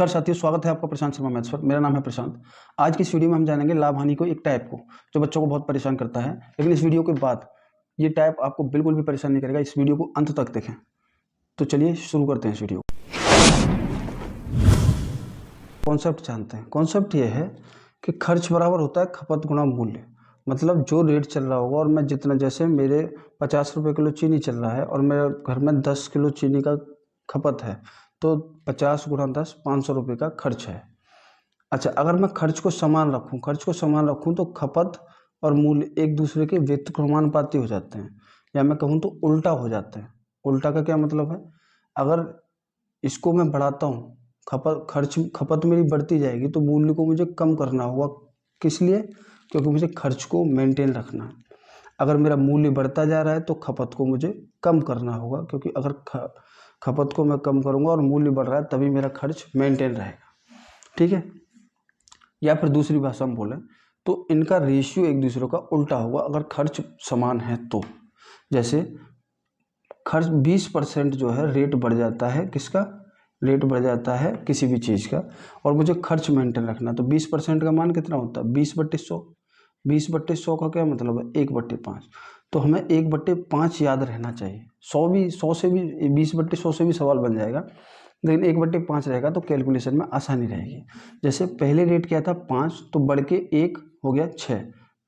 नमस्कार साथियों, स्वागत है आपका प्रशांत शर्मा मैथ्स पर। मेरा नाम है प्रशांत। आज की इस वीडियो में हम जानेंगे लाभ हानि को, एक टाइप को जो बच्चों को बहुत परेशान करता है। लेकिन इस वीडियो के बाद ये टाइप आपको बिल्कुल भी परेशान नहीं करेगा। इस वीडियो को अंत तक देखें। तो चलिए शुरू करते हैं इस वीडियो। कॉन्सेप्ट जानते हैं। कॉन्सेप्ट ये है कि खर्च बराबर होता है खपत गुणा मूल्य। मतलब जो रेट चल रहा होगा और मैं जितना, जैसे मेरे 50 रुपये किलो चीनी चल रहा है और मेरे घर में 10 किलो चीनी का खपत है, तो 50 गुणा 10 500 रुपये का खर्च है। अच्छा, अगर मैं खर्च को समान रखूं तो खपत और मूल्य एक दूसरे के व्युत्क्रमानुपाती हो जाते हैं, या मैं कहूं तो उल्टा हो जाते हैं। उल्टा का क्या मतलब है? अगर इसको मैं बढ़ाता हूँ, खपत मेरी बढ़ती जाएगी तो मूल्य को मुझे कम करना होगा। किस लिए? क्योंकि मुझे खर्च को मेंटेन रखना है। अगर मेरा मूल्य बढ़ता जा रहा है तो खपत को मुझे कम करना होगा, क्योंकि अगर खपत को मैं कम करूंगा और मूल्य बढ़ रहा है तभी मेरा खर्च मेंटेन रहेगा। ठीक है? या फिर दूसरी भाषा में बोलें तो इनका रेशियो एक दूसरे का उल्टा होगा अगर खर्च समान है तो। जैसे खर्च 20% जो है रेट बढ़ जाता है, किसका? रेट बढ़ जाता है किसी भी चीज़ का, और मुझे खर्च मेंटेन रखना, तो 20% का मान कितना होता है? 20/100। 20/100 का क्या मतलब है? 1/5। तो हमें 1/5 याद रहना चाहिए। 100 से भी 20/100 से भी सवाल बन जाएगा, लेकिन 1/5 रहेगा तो कैलकुलेशन में आसानी रहेगी। जैसे पहले रेट क्या था? 5, तो बढ़ के 1 हो गया 6।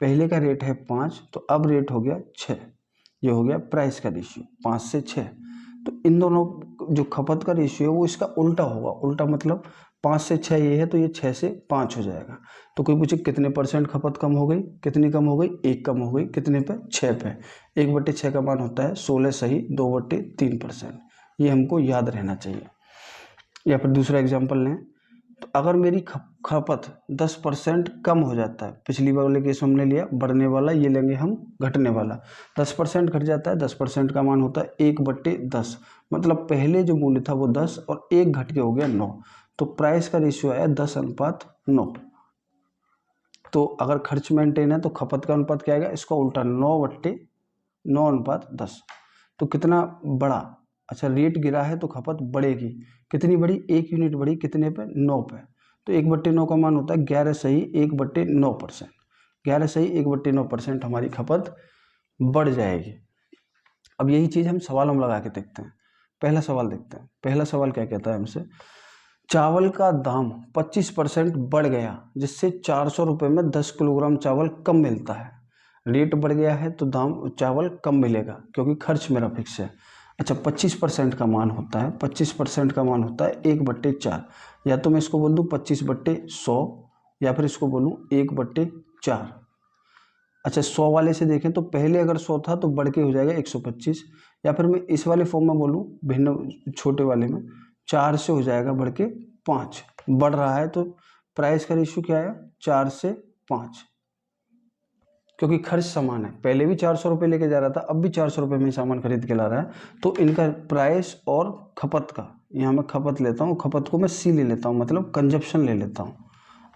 पहले का रेट है 5, तो अब रेट हो गया 6। ये हो गया प्राइस का रेशियो, 5 से 6। तो इन दोनों जो खपत का रेशियो है वो इसका उल्टा होगा। उल्टा मतलब 5 से 6 ये है, तो ये 6 से 5 हो जाएगा। तो कोई पूछे कितने % खपत कम हो गई? कितनी कम हो गई? 1 कम हो गई। कितने पे? 6 पे। 1/6 का मान होता है 16 सही 2/3%। ये हमको याद रहना चाहिए। या फिर दूसरा एग्जाम्पल लें तो अगर मेरी खपत 10% कम हो जाता है, पिछली वाले केस हमने लिया बढ़ने वाला, ये लेंगे हम घटने वाला। 10% घट जाता है, 10% का मान होता है 1/10। मतलब पहले जो मूल्य था वो 10 और 1 घट के हो गया 9, तो प्राइस का रेशियो आया 10:9। तो अगर खर्च मेंटेन है तो खपत का अनुपात क्या आएगा? इसका उल्टा 9/9:10। तो कितना बढ़ा? अच्छा, रेट गिरा है तो खपत बढ़ेगी। कितनी बढ़ी? 1 यूनिट बढ़ी। कितने पे? 9 पे। तो 1/9 का मान होता है 11 सही 1/9%। 11 सही 1/9% हमारी खपत बढ़ जाएगी। अब यही चीज़ हम सवालों में लगा के देखते हैं। पहला सवाल देखते हैं। पहला सवाल क्या कहता है हमसे? चावल का दाम 25% बढ़ गया, जिससे 400 रुपये में 10 किलोग्राम चावल कम मिलता है। रेट बढ़ गया है तो दाम चावल कम मिलेगा, क्योंकि खर्च मेरा फिक्स है। अच्छा, 25% का मान होता है, 25% का मान होता है 1/4। या तो मैं इसको बोल दूँ 25/100, या फिर इसको बोलूँ 1/4। अच्छा, 100 वाले से देखें तो पहले अगर 100 था तो बढ़ के हो जाएगा 125। या फिर मैं इस वाले फॉर्म में बोलूँ, भिन्न छोटे वाले में, 4 से हो जाएगा बढ़ के 5। बढ़ रहा है तो प्राइस का रेशियो क्या आया? 4 से 5। क्योंकि खर्च समान है, पहले भी 400 रुपये लेके जा रहा था, अब भी 400 रुपये में सामान खरीद के ला रहा है। तो इनका प्राइस और खपत का, यहाँ मैं खपत लेता हूँ, खपत को मैं सी ले लेता हूँ, मतलब कंजप्शन ले लेता हूँ।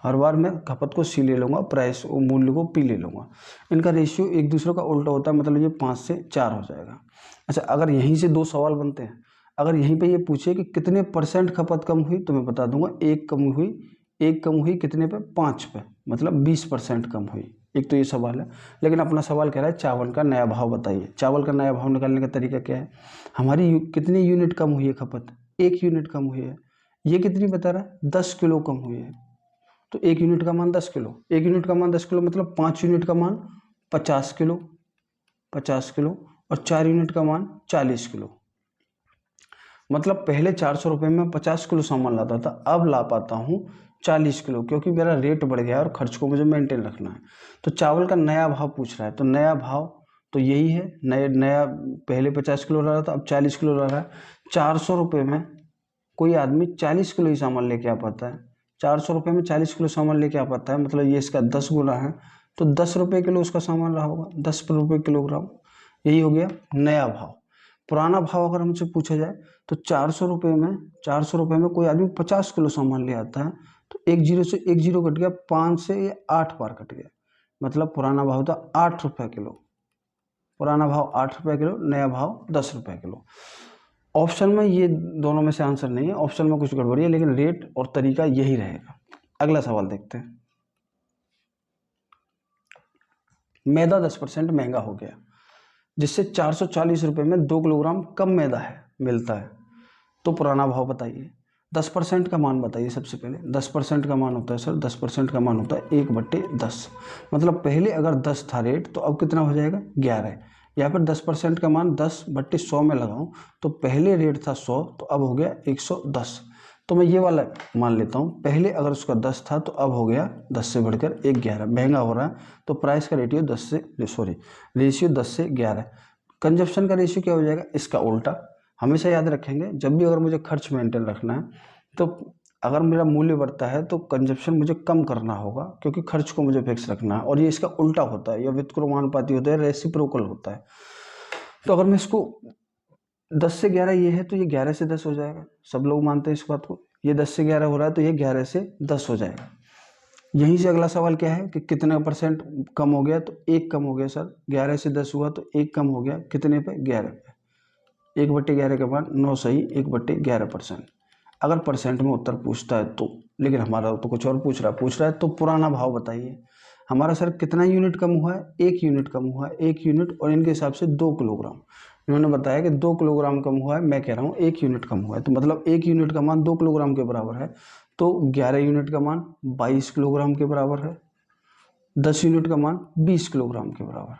हर बार मैं खपत को सी ले लूँगा, प्राइस और मूल्य को पी ले लूँगा। इनका रेशियो एक दूसरे का उल्टा होता है, मतलब ये 5 से 4 हो जाएगा। अच्छा, अगर यहीं से 2 सवाल बनते हैं। अगर यहीं पे ये पूछे कि कितने % खपत कम हुई, तो मैं बता दूंगा 1 कम हुई। 1 कम हुई कितने पे? 5 पे, मतलब 20% कम हुई। एक तो ये सवाल है। लेकिन अपना सवाल कह रहा है चावल का नया भाव बताइए। चावल का नया भाव निकालने का तरीका क्या है? हमारी कितनी यूनिट कम हुई है खपत? 1 यूनिट कम हुई है। ये कितनी बता रहा है? 10 किलो कम हुई है। तो 1 यूनिट का मान 10 किलो। 1 यूनिट का मान 10 किलो मतलब 5 यूनिट का मान 50 किलो। 50 किलो और 4 यूनिट का मान 40 किलो। मतलब पहले 400 रुपये में 50 किलो सामान लाता था, अब ला पाता हूँ 40 किलो, क्योंकि मेरा रेट बढ़ गया और खर्च को मुझे मेंटेन रखना है। तो चावल का नया भाव पूछ रहा है, तो नया भाव तो यही है। नया पहले 50 किलो ला रहा था, अब 40 किलो ला रहा है। 400 रुपये में कोई आदमी 40 किलो ही सामान लेके आ पाता है। 400 रुपये में 40 किलो सामान लेके आ पाता है, मतलब ये इसका 10 गुना है। तो 10 रुपये किलो उसका सामान रहा होगा, 10 रुपये किलोग्राम। यही हो गया नया भाव। पुराना भाव अगर हमसे पूछा जाए तो 400 रुपये में कोई आदमी 50 किलो सामान ले आता है, तो एक जीरो से एक जीरो कट गया, 5 से ये 8 बार कट गया। मतलब पुराना भाव था 8 रुपये किलो। पुराना भाव 8 रुपये किलो, नया भाव 10 रुपये किलो। ऑप्शन में ये दोनों में से आंसर नहीं है, ऑप्शन में कुछ गड़बड़ी है, लेकिन रेट और तरीका यही रहेगा। अगला सवाल देखते हैं। मैदा 10% महंगा हो गया, जिससे 440 रुपये में 2 किलोग्राम कम मैदा मिलता है, तो पुराना भाव बताइए। 10% का मान बताइए सबसे पहले। 10% का मान होता है सर, 10% का मान होता है 1/10। मतलब पहले अगर 10 था रेट, तो अब कितना हो जाएगा 11। या फिर 10% का मान 10/100 में लगाऊं, तो पहले रेट था 100, तो अब हो गया 110। तो मैं ये वाला मान लेता हूँ, पहले अगर उसका 10 था तो अब हो गया 10 से बढ़कर 11, महंगा हो रहा है, तो प्राइस का रेशियो 10 से 11। कंजप्शन का रेशियो क्या हो जाएगा, इसका उल्टा। हमेशा याद रखेंगे, जब भी अगर मुझे खर्च मेंटेन रखना है, तो अगर मेरा मूल्य बढ़ता है तो कंजप्शन मुझे कम करना होगा, क्योंकि खर्च को मुझे फिक्स रखना है। और ये इसका उल्टा होता है, या व्युत्क्रमानुपाती होता है, रेसिप्रोकल होता है। तो अगर मैं इसको 10 से 11 ये है, तो ये 11 से 10 हो जाएगा। सब लोग मानते हैं इस बात को। ये 10 से 11 हो रहा है, तो ये 11 से 10 हो जाएगा। यहीं से अगला सवाल क्या है कि कितने % कम हो गया, तो 1 कम हो गया सर। 11 से 10 हुआ तो 1 कम हो गया, कितने पे, 11 पे। 1/11 के बाद 9 सही, 1/11%। अगर परसेंट में उत्तर पूछता है तो, लेकिन हमारा तो कुछ और पूछ रहा है तो पुराना भाव बताइए। हमारा सर कितना यूनिट कम हुआ है, 1 यूनिट कम हुआ है, 1 यूनिट, और इनके हिसाब से 2 किलोग्राम। इन्होंने बताया कि 2 किलोग्राम कम हुआ है, मैं कह रहा हूँ 1 यूनिट कम हुआ है, तो मतलब 1 यूनिट का मान 2 किलोग्राम के बराबर है, तो 11 यूनिट का मान 22 किलोग्राम के बराबर है, 10 यूनिट का मान 20 किलोग्राम के बराबर है।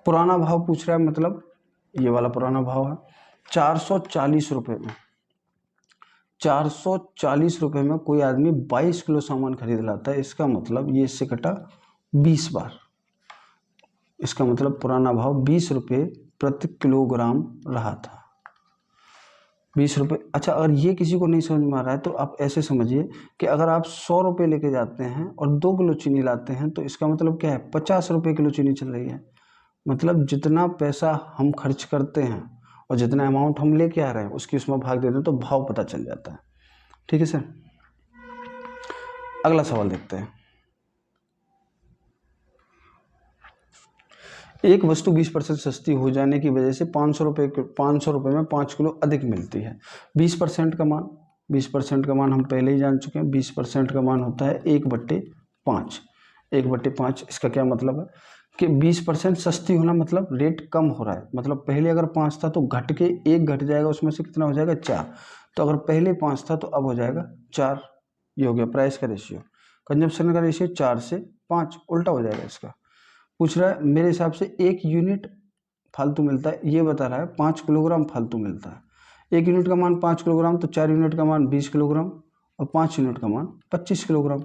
पुराना भाव पूछ रहा है, मतलब ये वाला पुराना भाव है। 440 रुपये में, 440 रुपये में कोई आदमी 22 किलो सामान खरीद लाता है, इसका मतलब ये इससे कटा 20 बार। इसका मतलब पुराना भाव 20 रुपये प्रति किलोग्राम रहा था। 20 रुपये। अच्छा, अगर ये किसी को नहीं समझ में आ रहा है, तो आप ऐसे समझिए कि अगर आप 100 रुपये लेके जाते हैं और 2 किलो चीनी लाते हैं, तो इसका मतलब क्या है, 50 रुपये किलो चीनी चल रही है। मतलब जितना पैसा हम खर्च करते हैं और जितना अमाउंट हम लेके आ रहे हैं, उसकी उसमें भाग देते हैं, तो भाव पता चल जाता है। ठीक है सर। अगला सवाल देखते हैं। एक वस्तु 20% सस्ती हो जाने की वजह से 500 रुपये में 5 किलो अधिक मिलती है। 20% का मान, 20% का मान हम पहले ही जान चुके हैं। 20% का मान होता है 1/5। 1/5। इसका क्या मतलब है कि 20% सस्ती होना मतलब रेट कम हो रहा है। मतलब पहले अगर 5 था तो घट के 1 घट जाएगा, उसमें से कितना हो जाएगा, 4। तो अगर पहले 5 था तो अब हो जाएगा 4। ये हो गया प्राइस का रेशियो। कंजप्शन का रेशियो 4 से 5, उल्टा हो जाएगा इसका। पूछ रहा है मेरे हिसाब से 1 यूनिट फालतू मिलता है, ये बता रहा है 5 किलोग्राम फालतू मिलता है। 1 यूनिट का मान 5 किलोग्राम, तो 4 यूनिट का मान 20 किलोग्राम, और 5 यूनिट का मान 25 किलोग्राम।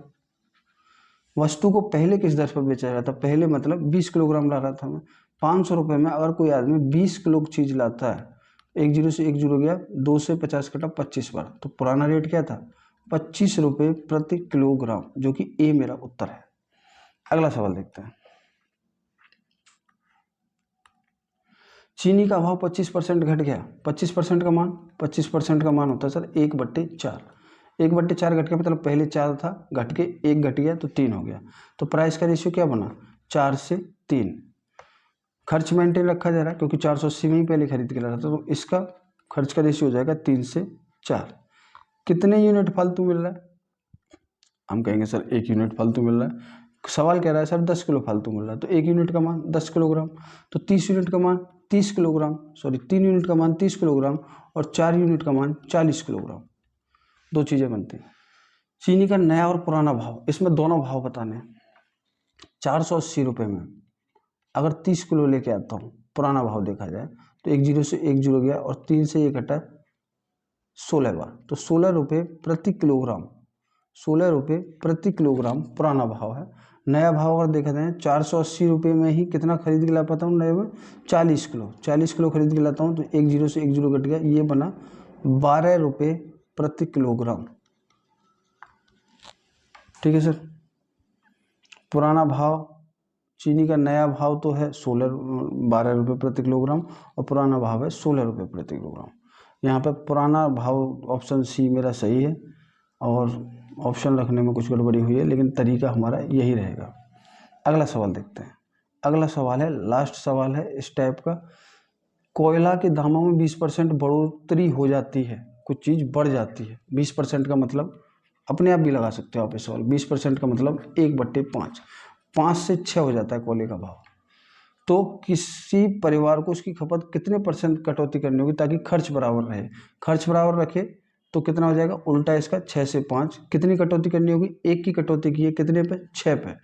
वस्तु को पहले किस दर पर बेचा जा रहा था, पहले मतलब 20 किलोग्राम ला रहा था मैं। 500 रुपये में अगर कोई आदमी 20 किलो चीज़ लाता है, 1 जीरो से 1 जीरो गया, 2 से 50 कटा 25 बार, तो पुराना रेट क्या था, 25 रुपये प्रति किलोग्राम, जो कि ए मेरा उत्तर है। अगला सवाल देखते हैं। चीनी का भाव 25% घट गया। 25% का मान, 25% का मान होता है सर 1/4। 1/4 घट गया, मतलब पहले 4 था, घट के 1 घट गया, तो 3 हो गया। तो प्राइस का रेशियो क्या बना, 4 से 3। खर्च मेंटेन रखा जा रहा है, क्योंकि 480 में ही पहले खरीद के ला रहा था, तो इसका खर्च का रेशियो हो जाएगा 3 से 4। कितने यूनिट फालतू मिल रहा है, हम कहेंगे सर 1 यूनिट फालतू मिल रहा है। सवाल कह रहा है सर 10 किलो फालतू मिल रहा है, तो 1 यूनिट का मान 10 किलोग्राम, तो 30 यूनिट का मान 30 किलोग्राम, 3 यूनिट का मान 30 किलोग्राम, और 4 यूनिट का मान 40 किलोग्राम। दो चीज़ें बनती हैं। चीनी का नया और पुराना भाव, इसमें दोनों भाव बताने हैं। 480 रुपये में अगर 30 किलो लेके आता हूँ, पुराना भाव देखा जाए तो 1 जीरो से 1 जीरो गया, और 3 से 1 घटा 16 बार, तो 16 रुपये प्रति किलोग्राम। 16 रुपये प्रति किलोग्राम पुराना भाव है। नया भाव अगर देखा जाए 480 रुपये में ही कितना खरीद के ला पाता हूँ, नए में 40 किलो। 40 किलो खरीद के लाता हूँ, तो 1 जीरो से 1 जीरो घट गया, ये बना 12 रुपये प्रति किलोग्राम। ठीक है सर। पुराना भाव चीनी का, नया भाव तो है 12 रुपये प्रति किलोग्राम, और पुराना भाव है 16 रुपये प्रति किलोग्राम। यहाँ पे पुराना भाव ऑप्शन सी मेरा सही है, और ऑप्शन रखने में कुछ गड़बड़ी हुई है, लेकिन तरीका हमारा यही रहेगा। अगला सवाल देखते हैं। अगला सवाल है, लास्ट सवाल है इस टाइप का, कोयला के दामों में 20% बढ़ोतरी हो जाती है, कुछ चीज़ बढ़ जाती है। 20% का मतलब अपने आप भी लगा सकते हो आप ये सवाल। 20% का मतलब 1/5, 5 से 6 हो जाता है कोयले का भाव। तो किसी परिवार को उसकी खपत कितने % कटौती करनी होगी ताकि खर्च बराबर रहे? खर्च बराबर रखे तो कितना हो जाएगा? उल्टा इसका 6 से 5। कितनी कटौती करनी होगी? 1 की कटौती की है, कितने पे? 6 पे।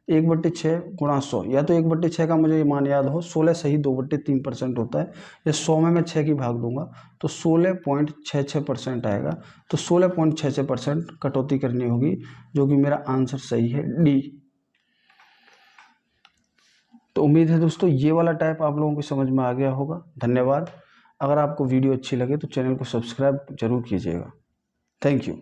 1/6 गुणा 100, या तो 1/6 का मुझे ये मान याद हो, 16 सही 2/3% होता है। या 100 में मैं 6 की भाग दूंगा तो 16.66% आएगा। तो 16.66% कटौती करनी होगी, जो कि मेरा आंसर सही है डी। तो उम्मीद है दोस्तों ये वाला टाइप आप लोगों को समझ में आ गया होगा। धन्यवाद। अगर आपको वीडियो अच्छी लगे तो चैनल को सब्सक्राइब जरूर कीजिएगा। Thank you.